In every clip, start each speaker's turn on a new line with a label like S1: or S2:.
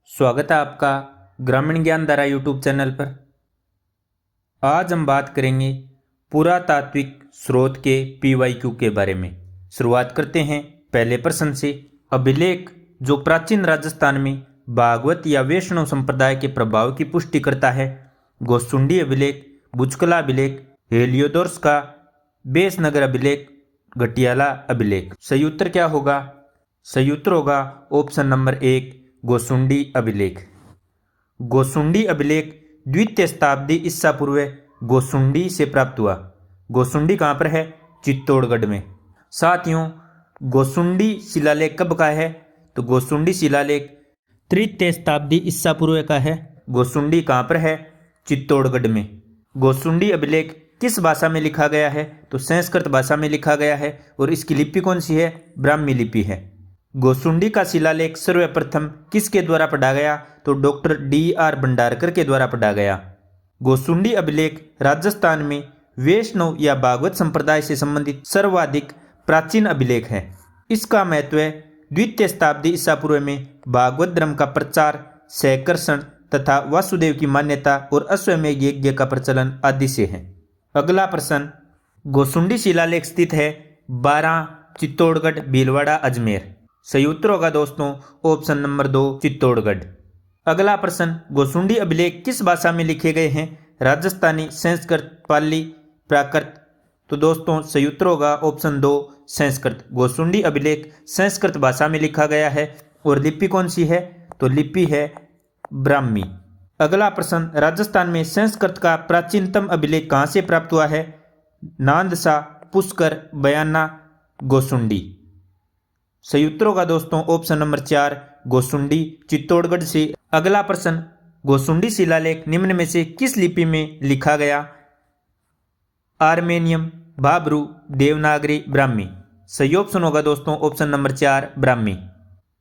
S1: स्वागत है आपका ग्रामीण ज्ञान धारा यूट्यूब चैनल पर। आज हम बात करेंगे पुरातात्विक स्रोत के पीवाईक्यू के बारे में। शुरुआत करते हैं पहले प्रश्न से। अभिलेख जो प्राचीन राजस्थान में भागवत या वैष्णव संप्रदाय के प्रभाव की पुष्टि करता है। गोसुंडी अभिलेख, बुचकला अभिलेख, हेलियोडोरस का बेसनगर अभिलेख, घटियाला अभिलेख। सही उत्तर क्या होगा? सही उत्तर होगा ऑप्शन नंबर 1, गोसुंडी अभिलेख। गोसुंडी अभिलेख द्वितीय शताब्दी ईसा पूर्व गोसुंडी से प्राप्त हुआ। गोसुंडी कहाँ पर है? चित्तौड़गढ़ में। साथियों, गोसुंडी शिलालेख कब का है? तो गोसुंडी शिलालेख तृतीय शताब्दी ईसा पूर्व का है। गोसुंडी कहाँ पर है? चित्तौड़गढ़ में। गोसुंडी अभिलेख किस भाषा में लिखा गया है? तो संस्कृत भाषा में लिखा गया है। और इसकी लिपि कौन सी है? ब्राह्मी लिपि है। गोसुंडी का शिलालेख सर्वप्रथम किसके द्वारा पढ़ा गया? तो डॉक्टर D.R. भंडारकर के द्वारा पढ़ा गया। गोसुंडी अभिलेख राजस्थान में वैष्णव या भागवत संप्रदाय से संबंधित सर्वाधिक प्राचीन अभिलेख है। इसका महत्व द्वितीय शताब्दी ईसा पूर्व में भागवत धर्म का प्रचार, सहकर्षण तथा वासुदेव की मान्यता और अश्वमेध यज्ञ का प्रचलन आदि से है। अगला प्रश्न। गोसुंडी शिलालेख स्थित है 12, चित्तौड़गढ़, भीलवाड़ा, अजमेर। सही उत्तर होगा दोस्तों ऑप्शन नंबर 2, चित्तौड़गढ़। अगला प्रश्न। गोसुंडी अभिलेख किस भाषा में लिखे गए हैं? राजस्थानी, संस्कृत, पाली, प्राकृत। तो दोस्तों सही उत्तर होगा ऑप्शन 2, संस्कृत। गोसुंडी अभिलेख संस्कृत भाषा में लिखा गया है। और लिपि कौन सी है? तो लिपि है ब्राह्मी। अगला प्रश्न। राजस्थान में संस्कृत का प्राचीनतम अभिलेख कहाँ से प्राप्त हुआ है? नांदसा, पुष्कर, बयाना, गोसुंडी। सही उत्तर होगा दोस्तों ऑप्शन नंबर 4, गोसुंडी, चित्तौड़गढ़ से। अगला प्रश्न। गोसुंडी शिलालेख निम्न में से किस लिपि में लिखा गया? आर्मेनियम, भाब्रू, देवनागरी, ब्राह्मी। सही ऑप्शन होगा दोस्तों ऑप्शन नंबर 4, ब्राह्मी।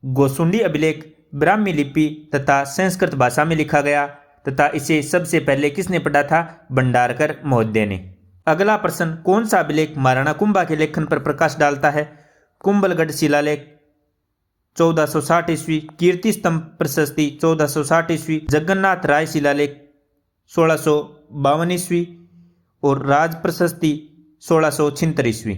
S1: गोसुंडी अभिलेख ब्राह्मी लिपि तथा संस्कृत भाषा में लिखा गया तथा इसे सबसे पहले किसने पढ़ा था? भंडारकर महोदय ने। अगला प्रश्न। कौन सा अभिलेख महाराणा कुंभा के लेखन पर प्रकाश डालता है? कुंभलगढ़ शिलालेख 1460 ईस्वी, कीर्ति स्तंभ प्रशस्ति 1460 ईस्वी, जगन्नाथ राय शिलालेख 1652 ईस्वी और राज प्रशस्ति 1676 ईस्वी।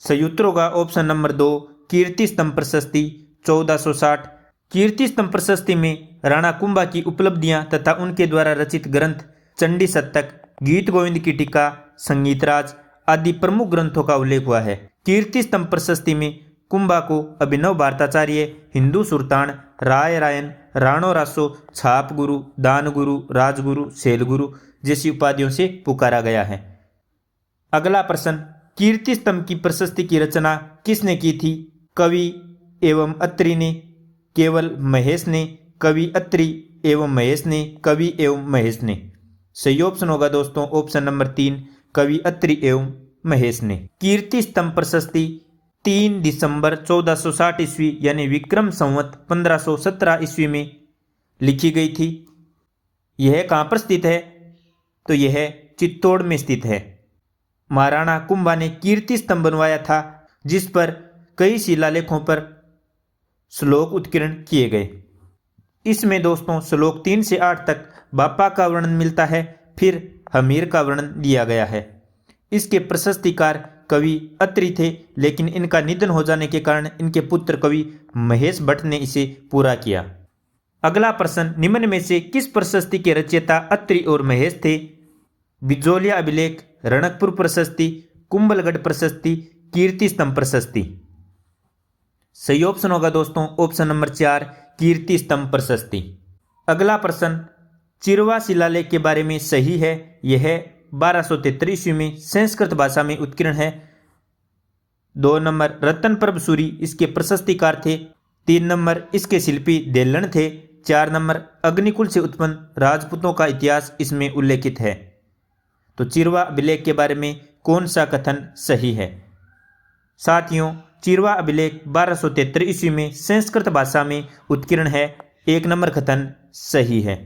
S1: सही उत्तर होगा ऑप्शन नंबर 2, कीर्ति स्तंभ प्रशस्ति 1460। कीर्ति स्तंभ प्रशस्ति में राणा कुंभा की उपलब्धियां तथा उनके द्वारा रचित ग्रंथ चंडी शतक, गीत गोविंद की टीका, संगीतराज आदि प्रमुख ग्रंथों का उल्लेख हुआ है। कीर्ति स्तंभ प्रशस्ति में कुंभा को अभिनव भारताचार्य, हिंदू सुल्तान, राय रायन, राणो रासो, छाप गुरु, दान गुरु, राजगुरु, शैलगुरु जैसी उपाधियों से पुकारा गया है। अगला प्रश्न। कीर्ति स्तंभ की प्रशस्ति की रचना किसने की थी? कवि एवं अत्रि ने, केवल महेश ने, कवि अत्रि एवं महेश ने, कवि एवं महेश ने। सही ऑप्शन होगा दोस्तों ऑप्शन नंबर 3, कवि अत्रि एवं महेश ने। कीर्ति स्तंभ प्रशस्ति 3 दिसंबर 1460 ईस्वी यानी विक्रम संवत 1517 ईस्वी में लिखी गई थी। यह कहाँ पर स्थित है? तो यह चित्तौड़ में स्थित है। महाराणा कुंभा ने कीर्ति स्तंभ बनवाया था जिस पर कई शिलालेखों पर श्लोक उत्कीर्ण किए गए। इसमें दोस्तों श्लोक 3 से 8 तक बापा का वर्णन मिलता है, फिर हमीर का वर्णन दिया गया है। इसके प्रशस्तिकार कवि अत्रि थे, लेकिन इनका निधन हो जाने के कारण इनके पुत्र कवि महेश भट्ट ने इसे पूरा किया। अगला प्रश्न। निम्न में से किस प्रशस्ति के रचयिता अत्रि और महेश थे? बिजोलिया अभिलेख, रणकपुर प्रशस्ति, कुंभलगढ़ प्रशस्ति, कीर्ति स्तंभ प्रशस्ति। सही ऑप्शन होगा दोस्तों ऑप्शन नंबर 4, कीर्ति स्तंभ प्रशस्ति। अगला प्रश्न। चिरवा शिलालेख के बारे में सही है। यह 1273 ईस्वी में संस्कृत भाषा में उत्कीर्ण है। 2 नंबर रतन प्रभ सूरी इसके प्रशस्तिकार थे। 3 नंबर इसके शिल्पी देलण थे। 4 नंबर अग्निकुल से उत्पन्न राजपूतों का इतिहास इसमें उल्लेखित है। तो चिरवा अभिलेख के बारे में कौन सा कथन सही है? साथियों, चिरवा अभिलेख 1273 ईस्वी में संस्कृत भाषा में उत्कीर्ण है। 1 नंबर कथन सही है।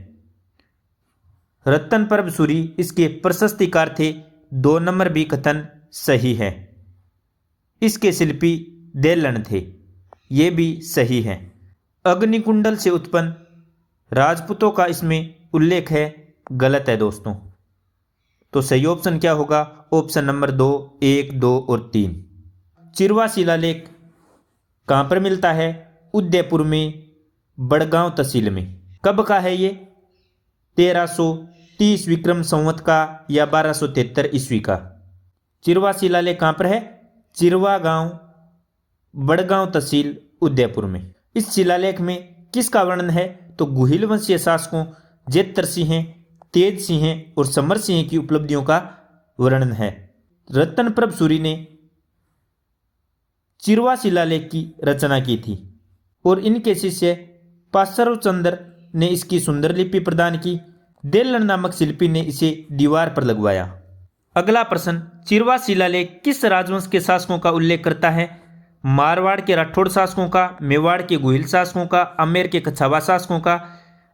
S1: रतन प्रभ सूरी इसके प्रशस्तिकार थे। 2 नंबर भी कथन सही है। इसके शिल्पी देलण थे, ये भी सही है। अग्निकुंडल से उत्पन्न राजपूतों का इसमें उल्लेख है, गलत है दोस्तों। तो सही ऑप्शन क्या होगा? ऑप्शन नंबर 2, 1, 2 और 3। चिरवा शिलालेख कहाँ पर मिलता है? उदयपुर में, बड़गांव तहसील में। कब का है ये? 1330 विक्रम संवत का या 1273 ईस्वी का। चिरवा शिलालेख कहाँ पर है? चिरवा गांव, बड़गांव तहसील, उदयपुर में। इस शिलालेख में किसका वर्णन है? तो गुहिल वंशीय शासकों जेतर सिंह, तेज सिंह और समर सिंह की उपलब्धियों का वर्णन है। रतन प्रभ सूरी ने चिरवा शिलालेख की रचना की थी और इनके शिष्य पासरव चंद्र ने इसकी सुंदर लिपि प्रदान की। देलन नामक शिल्पी ने इसे दीवार पर लगवाया। अगला प्रश्न, चिरवा शिलालेख किस राजवंश के शासकों का उल्लेख करता है? मारवाड़ के राठौड़ शासकों का, मेवाड़ के गुहिल शासकों का, आमेर के कछावा शासकों का,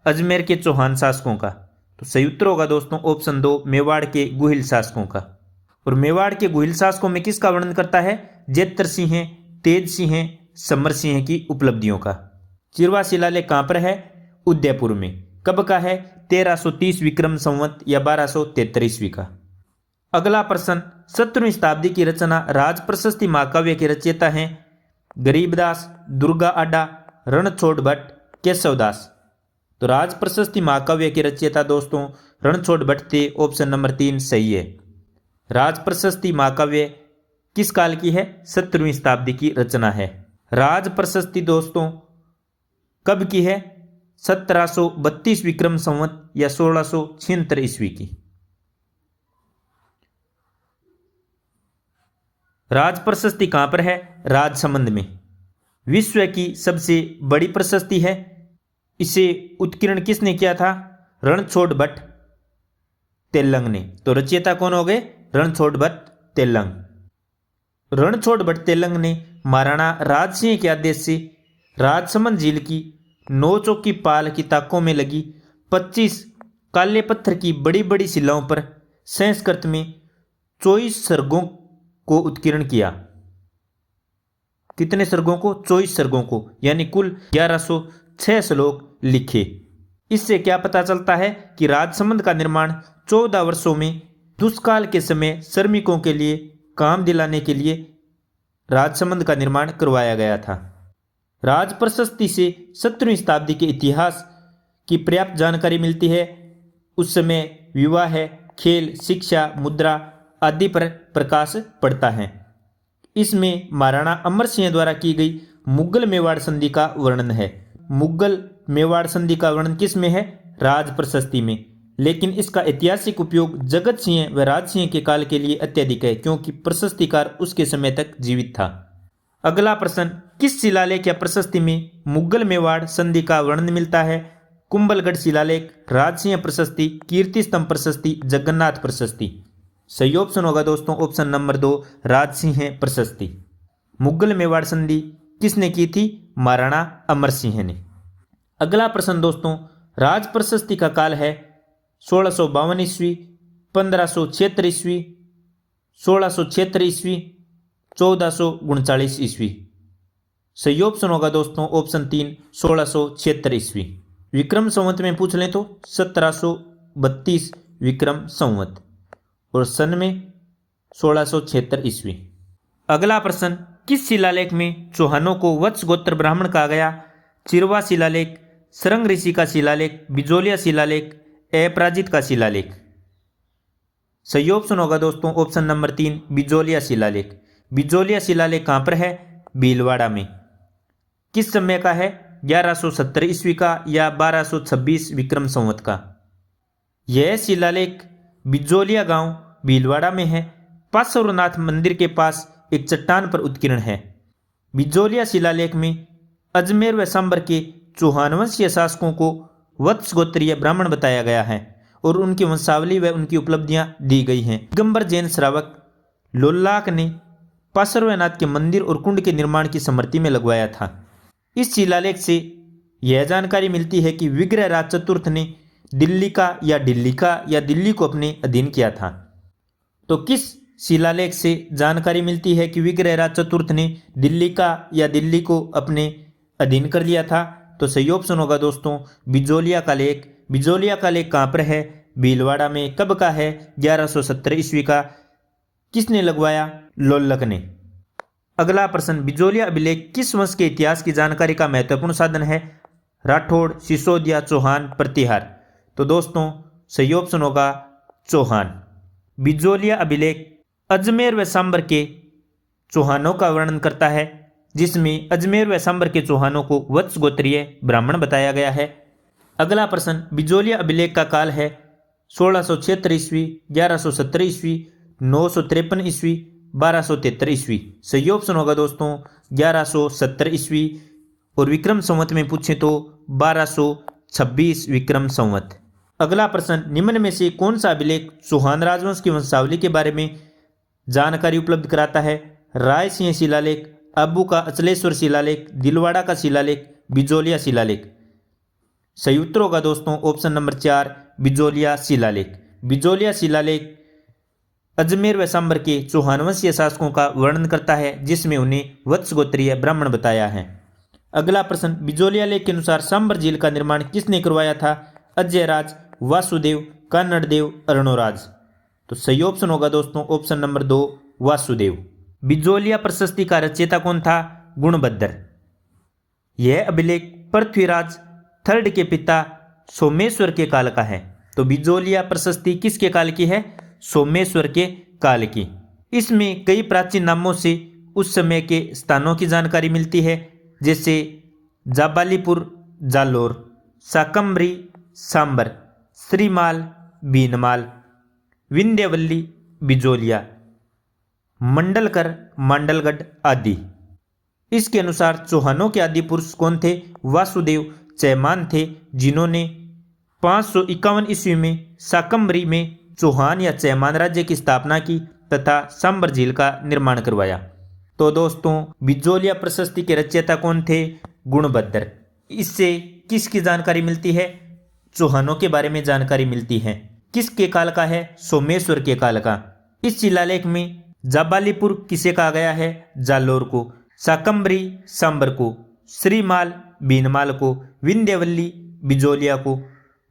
S1: अजमेर के चौहान शासकों का। तो सही उत्तर होगा दोस्तों ऑप्शन 2, मेवाड़ के गुहिल शासकों का। और मेवाड़ के गुहिल शासकों में किसका वर्णन करता है? जेतर सिंह, तेज सिंह, समर सिंह की उपलब्धियों का। चिरवा शिलालेख कहाँ पर है? उदयपुर में। कब का है? 1330 विक्रम संवत या 1273 ईस्वी का। अगला प्रश्न, 17वीं शताब्दी की रचना राज प्रशस्ति महाकाव्य के रचयिता हैं गरीबदास, दुर्गा आडा, रणछोड़ भट्ट, केशवदास। तो राज प्रशस्ति महाकाव्य के रचयिता दोस्तों रणछोड़ भट्ट थे। ऑप्शन नंबर 3 सही है। राज प्रशस्ति महाकाव्य किस काल की है? 17वीं शताब्दी की रचना है। राज प्रशस्ति दोस्तों कब की है? 1732 विक्रम संवत या 1676 ईस्वी की। राज प्रशस्ति कहाँ पर है? राजसमंद में। विश्व की सबसे बड़ी प्रशस्ति है। इसे उत्कीर्ण किसने किया था? रणछोड़ भट्ट तेलंग ने। तो रचयिता कौन हो गए? रणछोड़ भट्ट तेलंग। रणछोड़ भट्ट तेलंग ने महाराणा राज सिंह के आदेश से राजसमंद झील की 9 चौकी पाल की ताकों में लगी 25 काले पत्थर की बड़ी बड़ी शिलाओं पर संस्कृत में 24 सर्गों को उत्कीर्ण किया। कितने सर्गों को? 24 सर्गों को, यानी कुल 1106 श्लोक लिखे। इससे क्या पता चलता है कि राजसमंद का निर्माण 14 वर्षों में दुष्काल के समय श्रमिकों के लिए काम दिलाने के लिए राजसमंद का निर्माण करवाया गया था। राज प्रशस्ति से 17वीं शताब्दी के इतिहास की पर्याप्त जानकारी मिलती है। उस समय विवाह, खेल, शिक्षा, मुद्रा आदि पर प्रकाश पड़ता है। इसमें महाराणा अमर सिंह द्वारा की गई मुगल मेवाड़ संधि का वर्णन है। मुगल मेवाड़ संधि का वर्णन किस में है? राज प्रशस्ति में। लेकिन इसका ऐतिहासिक उपयोग जगत सिंह व राज सिंह के काल के लिए अत्यधिक है, क्योंकि प्रशस्तिकार उसके समय तक जीवित था। अगला प्रश्न, किस शिलालेख या प्रशस्ति में मुगल मेवाड़ संधि का वर्णन मिलता है? कुंभलगढ़ शिलालेख, राजसिंह प्रशस्ति, कीर्ति स्तंभ प्रशस्ति, जगन्नाथ प्रशस्ति। सही ऑप्शन होगा दोस्तों ऑप्शन नंबर 2, राजसिंह प्रशस्ति। मुगल मेवाड़ संधि किसने की थी? महाराणा अमर सिंह ने। अगला प्रश्न दोस्तों, राज प्रशस्ति का काल है 1652 ईस्वी, 1576 ईस्वी, 1676 ईस्वी, 1439 ईस्वी। सही ऑप्शन होगा दोस्तों ऑप्शन 3, 1676 ईस्वी। विक्रम संवत में पूछ लें तो 1732 विक्रम संवत और सन में 1676 ईस्वी। अगला प्रश्न, किस शिलालेख में चौहानों को वत्स गोत्र ब्राह्मण कहा गया? चिरवा शिलालेख, सरंग ऋषि का शिलालेख, बिजोलिया शिलालेख, अपराजित का शिलालेख। सही ऑप्शन होगा दोस्तों ऑप्शन नंबर 3, बिजोलिया शिलालेख। बिजोलिया शिलालेख कहाँ पर है? भीलवाड़ा में। किस समय का है? 1170 ईस्वी का या 1226 विक्रम संवत का। यह शिलालेख बिजोलिया गांव भीलवाड़ा में है। पार्श्वनाथ मंदिर के पास एक चट्टान पर उत्कीर्ण है। बिजोलिया शिलालेख में अजमेर व सांबर के चौहान वंशीय शासकों को वत्स गोत्रीय ब्राह्मण बताया गया है और उनकी वंशावली व उनकी उपलब्धियां दी गई हैं। दिगंबर जैन श्रावक लोल्लाक ने पार्श्वनाथ के मंदिर और कुंड के निर्माण की स्मृति में लगवाया था। इस शिलालेख से यह जानकारी मिलती है कि विग्रहराज चतुर्थ ने दिल्लिका या दिल्ली को अपने अधीन किया था। तो किस शिलालेख से जानकारी मिलती है कि विग्रहराज चतुर्थ ने दिल्लिका या दिल्ली को अपने अधीन कर लिया था? तो सही ऑप्शन होगा दोस्तों बिजोलिया का लेख। बिजोलिया का लेख कहाँ पर है? भीलवाड़ा में। कब का है? 1170 ईस्वी का। किसने लगवाया? लोल्लक ने। अगला प्रश्न, बिजोलिया अभिलेख किस वंश के इतिहास की जानकारी का महत्वपूर्ण साधन है? राठौड़, सिसोदिया, चौहान, प्रतिहार। तो दोस्तों सही ऑप्शन होगा चौहान। बिजोलिया अभिलेख अजमेर व सांबर के चौहानों का वर्णन करता है, जिसमें अजमेर व सांबर के चौहानों को वत्स गोत्रीय ब्राह्मण बताया गया है। अगला प्रश्न, बिजोलिया अभिलेख का काल है 1676 ईस्वी, 1170 ईस्वी, 953 ईस्वी, 1273 ईस्वी। सही ऑप्शन होगा दोस्तों 1170 ईस्वी। और विक्रम संवत में पूछे तो 1226 विक्रम संवत। अगला प्रश्न, निम्न में से कौन सा अभिलेख चौहान राजवंश की वंशावली के बारे में जानकारी उपलब्ध कराता है? राय सिंह शिलालेख, अब्बू का अचलेश्वर शिलालेख, दिलवाड़ा का शिलालेख, बिजोलिया शिलालेख। सही उत्तर होगा दोस्तों ऑप्शन नंबर 4 बिजोलिया शिलालेख। बिजोलिया शिलालेख अजमेर व सांबर के चौहान वंशीय शासकों का वर्णन करता है, जिसमें उन्हें वत्स गोत्रीय ब्राह्मण बताया है। अगला प्रश्न, बिजोलिया लेख के अनुसार सांबर झील का निर्माण किसने करवाया था? अजयराज, वासुदेव, कान्नड़देव, अरुणोराज। तो सही ऑप्शन होगा दोस्तों ऑप्शन नंबर 2 वासुदेव। बिजोलिया प्रशस्ति का रचयिता कौन था? गुणभद्र। यह अभिलेख पृथ्वीराज थर्ड के पिता सोमेश्वर के काल का है। तो बिजोलिया प्रशस्ति किसके काल की है? सोमेश्वर के काल की। इसमें कई प्राचीन नामों से उस समय के स्थानों की जानकारी मिलती है, जैसे जाबालीपुर जालोर, साकम्बरी सांबर, श्रीमाल बीनमाल, विंध्यवल्ली बिजोलिया, मंडलकर मांडलगढ़ आदि। इसके अनुसार चौहानों के आदि पुरुष कौन थे? वासुदेव चैमान थे, जिन्होंने 551 ईस्वी में साकम्बरी में चौहान या चैमान राज्य की स्थापना की तथा सांबर झील का निर्माण करवाया। तो दोस्तों बिजोलिया प्रशस्ति के रचयिता कौन थे? गुणभद्र। इससे किसकी जानकारी मिलती है? चौहानों के बारे में जानकारी मिलती है। किसके काल का है? सोमेश्वर के काल का। इस शिलालेख में जाबालीपुर किसे कहा गया है? जालोर को। साकम्बरी सांबर को, श्रीमाल बीनमाल को, विंध्यवल्ली बिजोलिया को,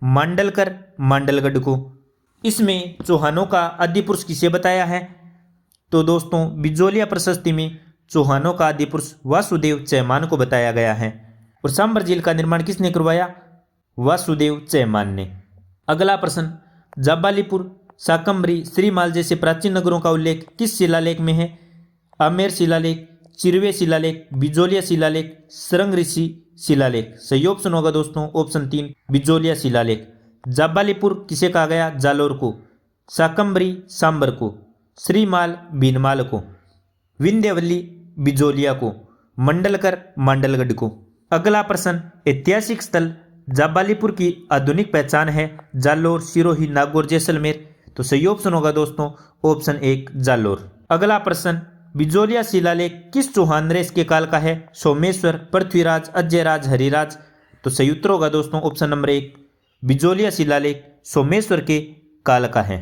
S1: मांडलकर मांडलगढ़ को। इसमें चौहानों का आदि पुरुष किसे बताया है? तो दोस्तों बिजोलिया प्रशस्ति में चौहानों का आदि पुरुष वासुदेव चैमान को बताया गया है। और सांबर झील का निर्माण किसने करवाया? वासुदेव चैमान ने। अगला प्रश्न, जाबालीपुर, साकम्बरी, श्रीमाल जैसे प्राचीन नगरों का उल्लेख किस शिलालेख में है? आमेर शिलालेख, चिरवे शिलालेख, बिजोलिया शिलालेख, सरंग ऋषि शिलालेख। सही ऑप्शन होगा दोस्तों ऑप्शन 3 बिजोलिया शिलालेख। जाबालीपुर किसे कहा गया? जालोर को। साकम्बरी सांबर को, श्रीमाल बीनमाल को, विंध्यवल्ली बिजोलिया को, मंडलकर मांडलगढ़ को। अगला प्रश्न, ऐतिहासिक स्थल जाबालीपुर की आधुनिक पहचान है? जालोर, सिरोही, नागौर, जैसलमेर। तो सही ऑप्शन होगा दोस्तों ऑप्शन 1 जालोर। अगला प्रश्न, बिजोलिया शिलालेख किस चौहान रेश के काल का है? सोमेश्वर, पृथ्वीराज, अजयराज, हरिराज। तो सही उत्तर होगा दोस्तों ऑप्शन नंबर 1 बिजोलिया शिलालेख सोमेश्वर के काल का है।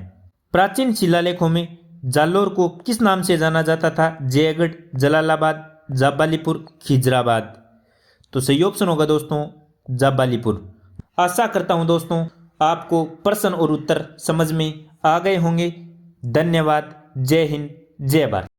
S1: प्राचीन शिलालेखों में जालोर को किस नाम से जाना जाता था? जयगढ़, जलालाबाद, जाबालीपुर, खिजराबाद। तो सही ऑप्शन होगा दोस्तों जाबालीपुर। आशा करता हूं दोस्तों आपको प्रश्न और उत्तर समझ में आ गए होंगे। धन्यवाद। जय हिंद, जय भारत।